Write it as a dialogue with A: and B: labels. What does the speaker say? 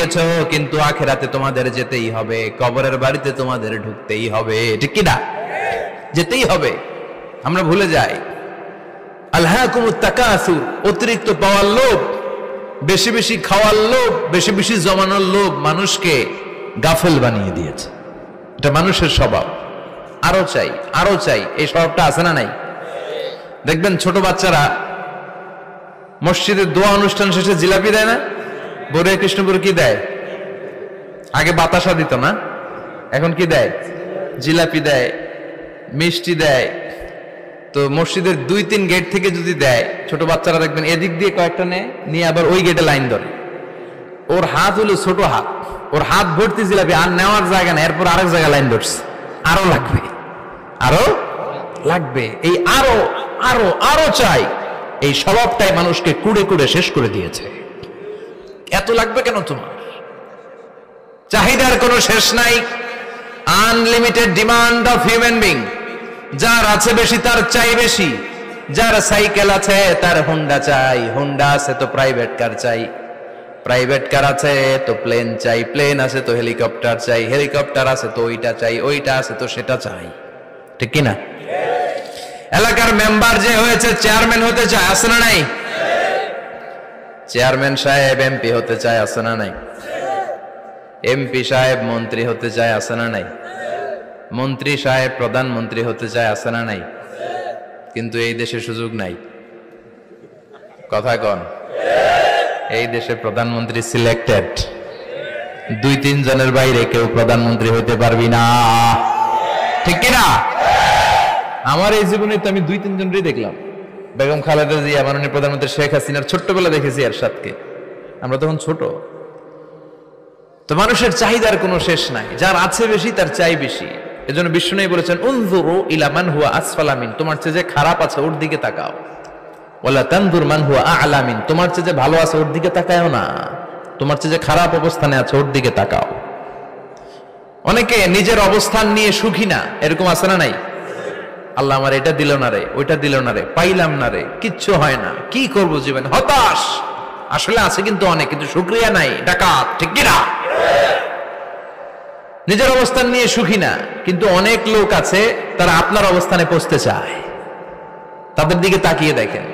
A: দিয়েছো, কিন্তু আখিরাতে তোমাদের যেতেই হবে, কবরের বাড়িতে তোমাদের ঢুকতেই হবে, ঠিক কি না? যেতেই হবে। আমরা ভুলে যাই। আলহাকুমুত তাকাসুর, অতিরিক্ত পাওয়ার লোভ, বেশি বেশি খাওয়ার লোভ, বেশি বেশি জমানোর লোভ মানুষকে গাফেল বানিয়ে দিয়েছে। এটা মানুষের স্বভাব। আরো চাই, আরো চাই, এই স্বভাবটা আছে না নাই? দেখবেন ছোট বাচ্চারা মসজিদের দোয়া অনুষ্ঠান শেষে জিলাপি দেয় না? বড়ে কৃষ্ণপুর কি দেয়? আগে বাতাসা দিত না, এখন কি দেয়? জিলাপি দেয়, মিষ্টি দেয়। তো মসজিদের 2-3 গেট থেকে যদি দেয়, ছোট বাচ্চারা দেখবেন এদিক দিয়ে কয়েকটা নিয়ে আবার ওই গেটে লাইন ধরে। ওর হাত হলো ছোট হাত, ওর হাত ভর্তি জিলাপি, আর নেওয়ার জায়গা না, এরপর আরেক জায়গায় লাইন ধরছে, আরো লাগবে, আরো লাগবে, এই আরো আরো আরো চাই। এই স্বভাবটাই মানুষকে কুড়ে কুড়ে শেষ করে দিয়েছে। এত লাগবে কেন তোমার? চাহিদার কোনো শেষ নাই। Unlimited demand of human being. যার আছে বেশি তার চাই বেশি। যার সাইকেল আছে তার হোন্ডা চাই, হোন্ডা আছে তো প্রাইভেট কার চাই, প্রাইভেট কার আছে তো প্লেন চাই, প্লেন আছে তো হেলিকপ্টার চাই, হেলিকপ্টার আছে তো ওইটা চাই, ওইটা আছে তো সেটা চাই, ঠিক কিনা? এলাকার মেম্বার যে হয়েছে চেয়ারম্যান হতে চায়, আছে না নাই? চেয়ারম্যান সাহেব এমপি হতে চায়, আছে না নাই? এমপি সাহেব মন্ত্রী হতে চায়, আছে না নাই? মন্ত্রী সাহেব প্রধানমন্ত্রী হতে চায়, আছে না নাই? কিন্তু এই দেশে সুযোগ নাই। কথা কন। এই দেশে প্রধানমন্ত্রী সিলেক্টেড। 2-3 জনের বাইরে কেউ প্রধানমন্ত্রী হতে পারবি না, ঠিক কিনা? আমার এই জীবনে তো আমি 2-3 জনই দেখলাম। বেগম খালেদা জিয়া, মাননীয় প্রধানমন্ত্রী শেখ হাসিনার ছোট্টবেলা দেখেছি এরশাদকে, আমরা তখন ছোট। তো মানুষের চাহিদার কোনো শেষ নাই। যার আছে বেশি তার চাই বেশি। এজন্য বিষ্ণু বলেছেন, উনজুরু ইলা মান হুয়া আসফালা মিন, তোমার চেয়ে যে খারাপ আছে ওর দিকে তাকাও। ওয়ালা তানজুর মান হুয়া আ'লা মিন, তোমার চেয়ে যে ভালো আছে ওর দিকে তাকায়ও না, তোমার চেয়ে যে খারাপ অবস্থানে আছে ওর দিকে তাকাও। অনেকে নিজের অবস্থান নিয়ে সুখী না, এরকম আছে না নাই? আল্লাহ আমার এটা দিল না রে, ওইটা দিল না রে, পাইলাম না রে, কিচ্ছু হয় না, কি করবো জীবনে, হতাশ। আসলে আছে কিন্তু অনেক, কিন্তু শুকরিয়া নাই, ডাকাত, ঠিক কিনা? নিজের অবস্থান নিয়ে সুখী না, কিন্তু অনেক লোক আছে তারা আপনার অবস্থানে পৌঁছতে চায়। তাদের দিকে তাকিয়ে দেখেন।